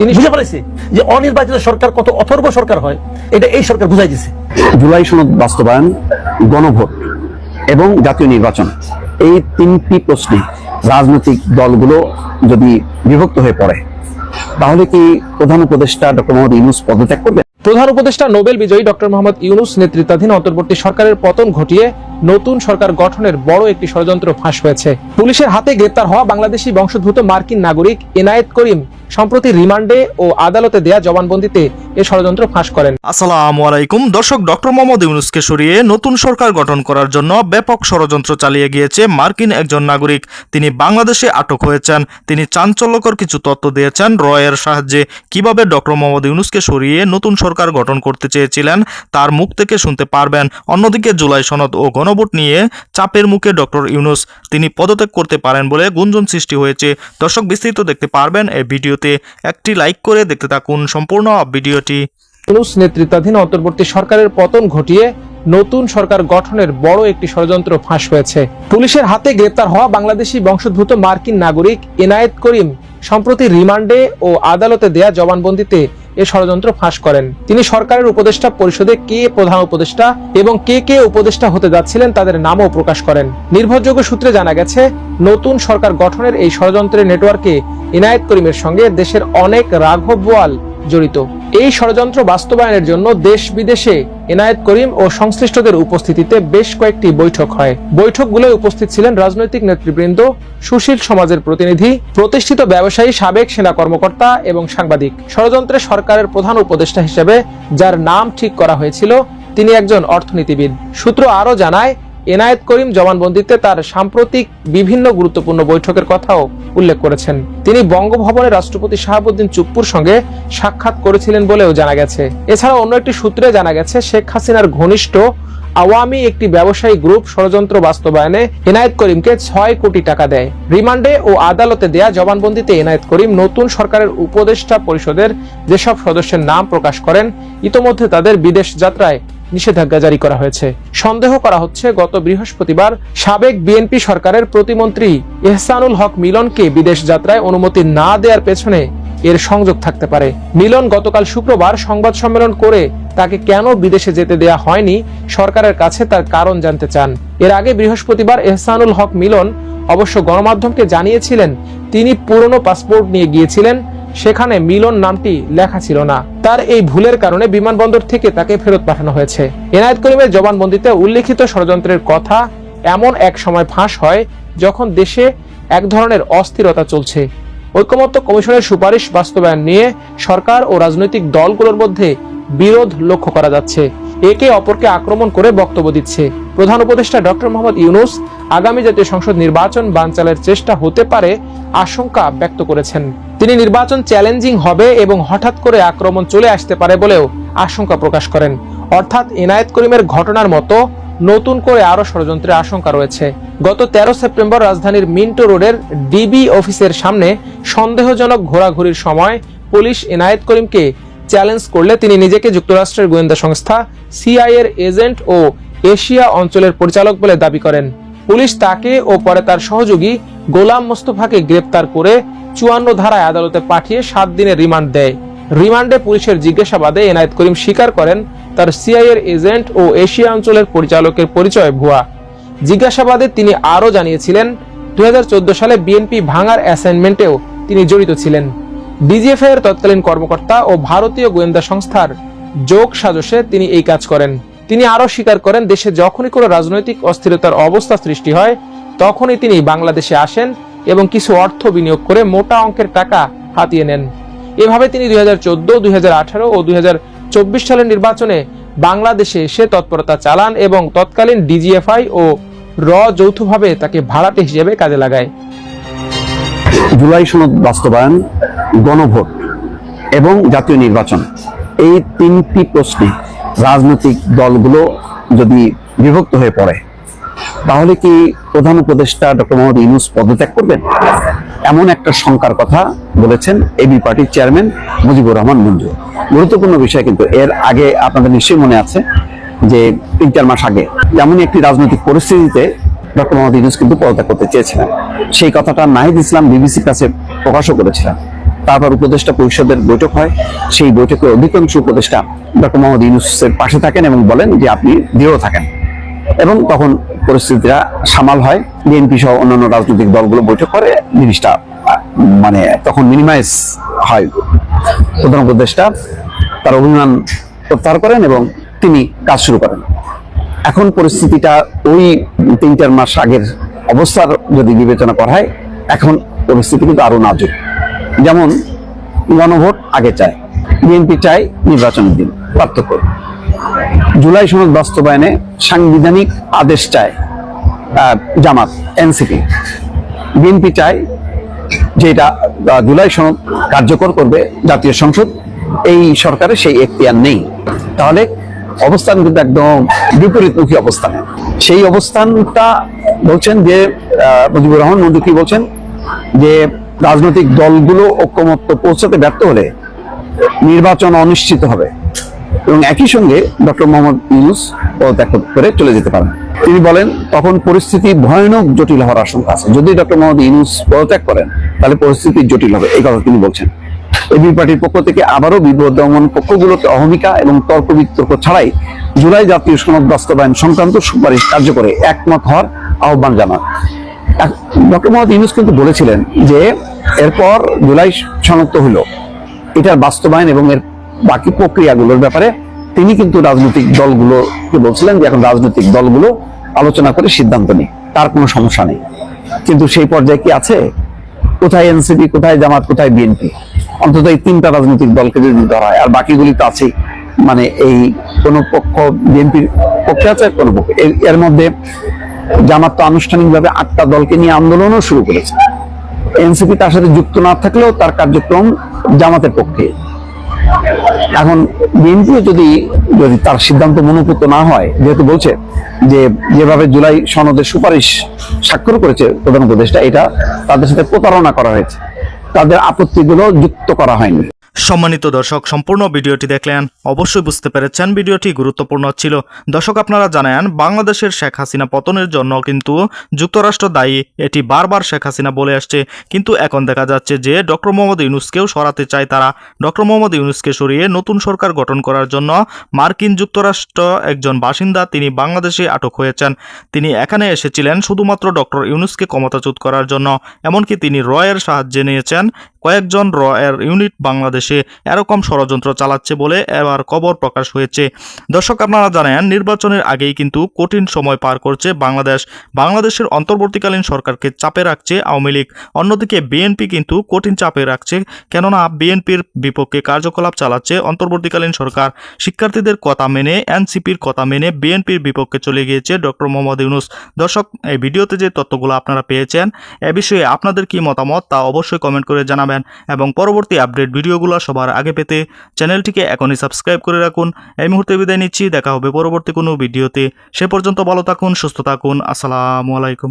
তিনি বুঝে ফেলেছে যে অনির্বাচিত সরকার কত অথর্ব সরকার হয়, এটা এই সরকার বুঝাই দিছে। জুলাই সনদ বাস্তবায়ন, গণভোট এবং জাতীয় নির্বাচন, এই তিনটি প্রশ্নে রাজনৈতিক দলগুলো যদি বিভক্ত হয়ে পড়ে, তাহলে কি প্রধান উপদেষ্টা ডক্টর মোহাম্মদ ইউনূস পদত্যাগ করবেন? প্রধান উপদেষ্টা নোবেল বিজয়ী ডক্টর মোহাম্মদ ইউনূস নেতৃত্বাধীন অন্তর্বর্তী সরকারের পতন ঘটিয়ে নতুন সরকার গঠনের বড় একটি ষড়যন্ত্র ফাঁস হয়েছে। পুলিশের হাতে গ্রেপ্তার হওয়া বাংলাদেশি বংশোদ্ভূত মার্কিন নাগরিক এনায়েত করিম সম্প্রতি রিমান্ডে ও আদালতে দেয়া জবানবন্দিতে এ ষড়যন্ত্র ফাঁস করেন। আসসালামু আলাইকুম দর্শক, ডক্টর মোহাম্মদ ইউনূসকে সরিয়ে নতুন সরকার গঠন করার জন্য ব্যাপক ষড়যন্ত্র চালিয়ে গিয়েছে মার্কিন একজন নাগরিক। তিনি বাংলাদেশে আটক হয়েছেন। তিনি চাঞ্চল্যকর কিছু তথ্য দিয়েছেন রয়ের সাহায্যে। কিভাবে ডক্টর মোহাম্মদ ইউনূসকে সরিয়ে নতুন সরকার গঠন করতে চেয়েছিলেন তার মুখ থেকে শুনতে পারবেন। অন্যদিকে জুলাই সনদ ও গণভোট নিয়ে চাপের মুখে ডক্টর ইউনূস, তিনি পদত্যাগ করতে পারেন বলে গুঞ্জন সৃষ্টি হয়েছে। দর্শক, বিস্তারিত দেখতে পারবেন এই ভিডিও। একটি লাইক করে দেখতে থাকুন সম্পূর্ণ ভিডিওটি। ইউনূস নেতৃত্বাধীন অন্তর্বর্তী সরকারের পতন ঘটিয়ে নতুন সরকার গঠনের বড় একটি ষড়যন্ত্র ফাঁস হয়েছে। পুলিশের হাতে গ্রেপ্তার হওয়া বাংলাদেশি বংশোদ্ভূত মার্কিন নাগরিক এনায়েত করিম সম্প্রতি রিমান্ডে ও আদালতে দেয়া জবানবন্দিতে এ ষড়যন্ত্র ফাঁস করেন। তিনি সরকারের উপদেষ্টা পরিষদে কে প্রধান উপদেষ্টা এবং কে উপদেষ্টা হতে যাচ্ছিলেন তাদের নামও প্রকাশ করেন। নির্ভরযোগ্য সূত্রে জানা গেছে, নতুন সরকার গঠনের এই ষড়যন্ত্রের নেটওয়ার্কে এনায়েত করিমের সঙ্গে দেশের অনেক রাঘব বোয়াল জড়িত। এই ষড়যন্ত্র বাস্তবায়নের জন্য দেশ বিদেশে এনায়েত করিম ও সংশ্লিষ্টদের উপস্থিতিতে বেশ কয়েকটি বৈঠক হয়। বৈঠকগুলোয় উপস্থিত ছিলেন রাজনৈতিক নেতৃবৃন্দ, সুশীল সমাজের প্রতিনিধি, প্রতিষ্ঠিত ব্যবসায়ী, সাবেক সেনা কর্মকর্তা এবং সাংবাদিক। ষড়যন্ত্রে সরকারের প্রধান উপদেষ্টা হিসেবে যার নাম ঠিক করা হয়েছিল তিনি একজন অর্থনীতিবিদ। সূত্র আরও জানায়, এনায়েত করিম জবানবন্দিতে তার সাম্প্রতিক বিভিন্ন গুরুত্বপূর্ণ বৈঠকের কথাও উল্লেখ করেছেন। তিনি বঙ্গভবনে রাষ্ট্রপতি শাহাবুদ্দিন চুপ্পুর সঙ্গে সাক্ষাৎ করেছিলেন বলেও জানা গেছে। এছাড়া অন্য একটি সূত্রে জানা গেছে, শেখ হাসিনার ঘনিষ্ঠ আওয়ামী একটি ব্যবসায়ী গ্রুপ ষড়যন্ত্র বাস্তবায়নে এনায়েত করিমকে 6 কোটি টাকা দেয়। রিমান্ডে ও আদালতে দেয়া জবানবন্দিতে এনায়েত করিম নতুন সরকারের উপদেষ্টা পরিষদের যেসব সদস্যের নাম প্রকাশ করেন, ইতোমধ্যে তাদের বিদেশ যাত্রায় নিষেধাজ্ঞা জারি করা হয়েছে। সন্দেহ করা হচ্ছে, গত বৃহস্পতিবার সাবেক বিএনপি সরকারের প্রতিমন্ত্রী এহসানুল হক মিলনকে বিদেশ যাত্রায় অনুমতি না দেওয়ার পেছনে এর সংযোগ থাকতে পারে। মিলন গতকাল শুক্রবার সংবাদ সম্মেলন করে তাকে কেন বিদেশে যেতে দেয়া হয়নি সরকারের কাছে তার কারণ জানতে চান। এর আগে বৃহস্পতিবার এহসানুল হক মিলন অবশ্য গণমাধ্যমকে জানিয়েছিলেন তিনি পুরনো পাসপোর্ট নিয়ে গিয়েছিলেন, সেখানে মিলন নামটি লেখা ছিল না। তার এই ভুলের কারণে বিমানবন্দর থেকে তাকে ফেরত পাঠানো হয়েছে। এনায়েত করিমের জবানবন্দিতে উল্লেখিত ষড়যন্ত্রের কথা এমন এক সময় ফাঁস হয় যখন দেশে এক ধরনের অস্থিরতা চলছে। ঐকমত্য কমিশনের সুপারিশ বাস্তবায়ন নিয়ে সরকার ও রাজনৈতিক দলগুলোর মধ্যে বিরোধ লক্ষ্য করা যাচ্ছে। একে অপরকে আক্রমণ করে বক্তব্য দিচ্ছে। প্রধান উপদেষ্টা ডক্টর মোহাম্মদ ইউনূস আগামী জাতীয় সংসদ নির্বাচন বানচালের চেষ্টা হতে পারে আশঙ্কা ব্যক্ত করেছেন। তিনি নির্বাচন চ্যালেঞ্জিং হবে এবং হঠাৎ করে আক্রমণ চলে আসতে পারে বলেও আশঙ্কা প্রকাশ করেন। অর্থাৎ এনায়েত করিমের ঘটনার মতো নতুন করে আরো ষড়যন্ত্রের আশঙ্কা রয়েছে। গত 13 সেপ্টেম্বর রাজধানীর মিন্টো রোডের ডিবি অফিসের সামনে সন্দেহজনক ঘোরাঘুরির সময় পুলিশ এনায়েত করিমকে চ্যালেঞ্জ করলে তিনি নিজেকে যুক্তরাষ্ট্রের গোয়েন্দা সংস্থা সিআইএ এর এজেন্ট ও এশিয়া অঞ্চলের পরিচালক বলে দাবি করেন। পুলিশ তাকে ও পরে তার সহযোগী গোলাম মোস্তফাকে গ্রেপ্তার করে 54 ধারায় আদালতে পাঠিয়ে 7 দিনের রিমান্ড দেয়। রিমান্ডে পুলিশের জিজ্ঞাসাবাদে এনায়েত করিম স্বীকার করেন তার সিআইএ এর এজেন্ট ও এশিয়া অঞ্চলের পরিচালকের পরিচয় ভুয়া। জিজ্ঞাসাবাদে তিনি আরও জানিয়েছিলেন 2014 সালে বিএনপি ভাঙার অ্যাসাইনমেন্টেও তিনি জড়িত ছিলেন। ডিজিএফআই এর তৎকালীন কর্মকর্তা ও ভারতীয় গোয়েন্দা সংস্থার যোগ সাজশে তিনি এই কাজ করেন। তিনি আরও স্বীকার করেন দেশে যখনই কোনো রাজনৈতিক অস্থিরতার অবস্থা সৃষ্টি হয় তখনই তিনি বাংলাদেশে আসেন এবং কিছু অর্থ বিনিয়োগ করে মোটা অঙ্কের টাকা হাতিয়ে নেন। এভাবে তিনি 2014, 2018 ও 2024 সালের নির্বাচনে বাংলাদেশে এসে তৎপরতা চালান এবং তৎকালীন ডিজিএফআই ও যৌথভাবে তাকে ভাড়াটে হিসেবে কাজে লাগায়। জুলাই সনদ বাস্তবায়ন, গণভোট এবং জাতীয় নির্বাচন, এই তিনটি প্রশ্নে রাজনৈতিক দলগুলো যদি বিভক্ত হয়ে পড়ে, তাহলে কি প্রধান উপদেষ্টা ডক্টর মোহাম্মদ ইউনূস পদত্যাগ করবেন? এমন একটা শঙ্কার কথা বলেছেন এবি পার্টির চেয়ারম্যান মুজিবুর রহমান মঞ্জু। গুরুত্বপূর্ণ বিষয়, কিন্তু এর আগে আপনাদের নিশ্চয়ই মনে আছে যে 3-4 মাস আগে তেমনই একটি রাজনৈতিক পরিস্থিতিতে ডক্টর মোহাম্মদ ইউনূস কিন্তু পদত্যাগ করতে চেয়েছিলেন। সেই কথাটা নাহিদ ইসলাম বিবিসির কাছে প্রকাশও করেছিলেন। তারপর উপদেষ্টা পরিষদের বৈঠক হয়। সেই বৈঠকে অধিকাংশ উপদেষ্টা ডক্টর মোহাম্মদ ইউনূসের পাশে থাকেন এবং বলেন যে আপনি দৃঢ় থাকেন, এবং তখন পরিস্থিতিটা সামাল হয়। বিএনপি সহ অন্যান্য রাজনৈতিক দলগুলো বৈঠক করে, জিনিসটা মানে তখন মিনিমাইজ হয়। প্রধান উপদেষ্টা তার অভিমান প্রত্যাহার করেন এবং তিনি কাজ শুরু করেন। এখন পরিস্থিতিটা ওই 3-4 মাস আগের অবস্থার যদি বিবেচনা করা হয়, এখন পরিস্থিতি কিন্তু আরো নাজুক। যেমন গণভোট আগে চায়, বিএনপি চায় নির্বাচনের দিন, পার্থক্য। জুলাই সনদ বাস্তবায়নে সাংবিধানিক আদেশ চায় জামাত, এনসিপি। বিএনপি চায় যে এটা জুলাই সনদ কার্যকর করবে জাতীয় সংসদ, এই সরকারের সেই এখতিয়ার নেই। তাহলে অবস্থান কিন্তু একদম বিপরীতমুখী অবস্থানে। সেই অবস্থানটা বলছেন যে মুজিবুর রহমান মঞ্জু কি বলছেন, যে রাজনৈতিক দলগুলো ঐক্যমত্য পৌঁছাতে ব্যর্থ হলে নির্বাচন অনিশ্চিত হবে, এবং একই সঙ্গে ডক্টর মোহাম্মদ ইউনূস পদত্যাগ করে চলে যেতে পারেন। তিনি বলেন তখন পরিস্থিতি ভয়ানক জটিল হওয়ার আশঙ্কা আছে। যদি ডক্টর মোহাম্মদ ইউনূস পদত্যাগ করেন তাহলে পরিস্থিতি জটিল হবে, এই কথা তিনি বলছেন। এবি পার্টির পক্ষ থেকে আবারও বিদ্যমান পক্ষগুলোকে অহমিকা এবং তর্ক বিতর্ক ছাড়াই জুলাই জাতীয় সনদ বাস্তবায়ন সংক্রান্ত সুপারিশ কার্যকরে একমত হওয়ার আহ্বান জানান। ডক্টর মোহাম্মদ ইউনূস কিন্তু বলেছিলেন যে এরপর জুলাই সনদ তো হলো, এটার বাস্তবায়ন এবং এর বাকি প্রক্রিয়াগুলোর ব্যাপারে তিনি কিন্তু রাজনৈতিক দলগুলোকে বলছিলেন যে এখন রাজনৈতিক দলগুলো আলোচনা করে সিদ্ধান্ত নেই, তার কোনো সমস্যা নেই। কিন্তু সেই পর্যায়ে কি আছে? কোথায় এনসিপি, কোথায় জামাত, কোথায় বিএনপি? অন্তত এই 3টা রাজনৈতিক দলকে যদি ধরা হয়, আর বাকিগুলি তো আছেই। মানে এই কোন পক্ষ বিএনপির পক্ষে আছে, কোন পক্ষ, এর মধ্যে জামাত তো আনুষ্ঠানিকভাবে 8টা দলকে নিয়ে আন্দোলনও শুরু করেছে। এনসিপি তার সাথে যুক্ত না থাকলেও তার কার্যক্রম জামাতের পক্ষে। এখন বিএনপি যদি তার সিদ্ধান্ত মনোপুত না হয়, যেহেতু বলছে যে যেভাবে জুলাই সনদের সুপারিশ স্বাক্ষর করেছে প্রধান উপদেষ্টা, এটা তাদের সাথে প্রতারণা করা হয়েছে, তাদের আপত্তিগুলো যুক্ত করা হয়নি। সম্মানিত দর্শক, সম্পূর্ণ ভিডিওটি দেখলেন, অবশ্যই বুঝতে পেরেছেন ভিডিওটি গুরুত্বপূর্ণ ছিল। দর্শক, আপনারা জানেন বাংলাদেশের শেখ হাসিনা পতনের জন্য কিন্তু যুক্তরাষ্ট্র দায়ী, এটি বারবার শেখ হাসিনা বলে আসছে। কিন্তু এখন দেখা যাচ্ছে যে ডক্টর মোহাম্মদ ইউনূসকেও সরাতে চায় তারা। ডক্টর মোহাম্মদ ইউনূসকে সরিয়ে নতুন সরকার গঠন করার জন্য মার্কিন যুক্তরাষ্ট্র একজন বাসিন্দা তিনি বাংলাদেশে আটক হয়েছেন। তিনি এখানে এসেছিলেন শুধুমাত্র ডক্টর ইউনূসকে ক্ষমতাচ্যুত করার জন্য। এমনকি তিনি রয়ের সাহায্য নিয়েছেন। কয়েকজন রয়ের ইউনিট বাংলাদেশে এরকম ষড়যন্ত্র চালাচ্ছে বলে এবার খবর প্রকাশ হয়েছে। দর্শক, আপনারা জানেন নির্বাচনের আগেই কিন্তু কঠিন সময় পার করছে বাংলাদেশের অন্তর্বর্তীকালীন সরকারকে চাপে রাখছে আওয়ামী লীগ। অন্যদিকে বিএনপি কিন্তু কঠিন চাপে রাখছে, কেননা বিএনপির বিপক্ষে কার্যকলাপ চালাচ্ছে অন্তর্বর্তীকালীন সরকার। শিক্ষার্থীদের কথা মেনে, এনসিপির কথা মেনে বিএনপির বিপক্ষে চলে গিয়েছে ডক্টর মোহাম্মদ ইউনূস। দর্শক, এই ভিডিওতে যে তথ্যগুলো আপনারা পেয়েছেন, এ বিষয়ে আপনাদের কি মতামত তা অবশ্যই কমেন্ট করে জানাবেন, এবং পরবর্তী আপডেট ভিডিওগুলো সবার আগে পেতে চ্যানেলটিকে এখনই সাবস্ক্রাইব করে রাখুন। এই মুহূর্তে বিদায় নিচ্ছি, দেখা হবে পরবর্তী কোনো ভিডিওতে। সে পর্যন্ত ভালো থাকুন, সুস্থ থাকুন। আসসালামু আলাইকুম।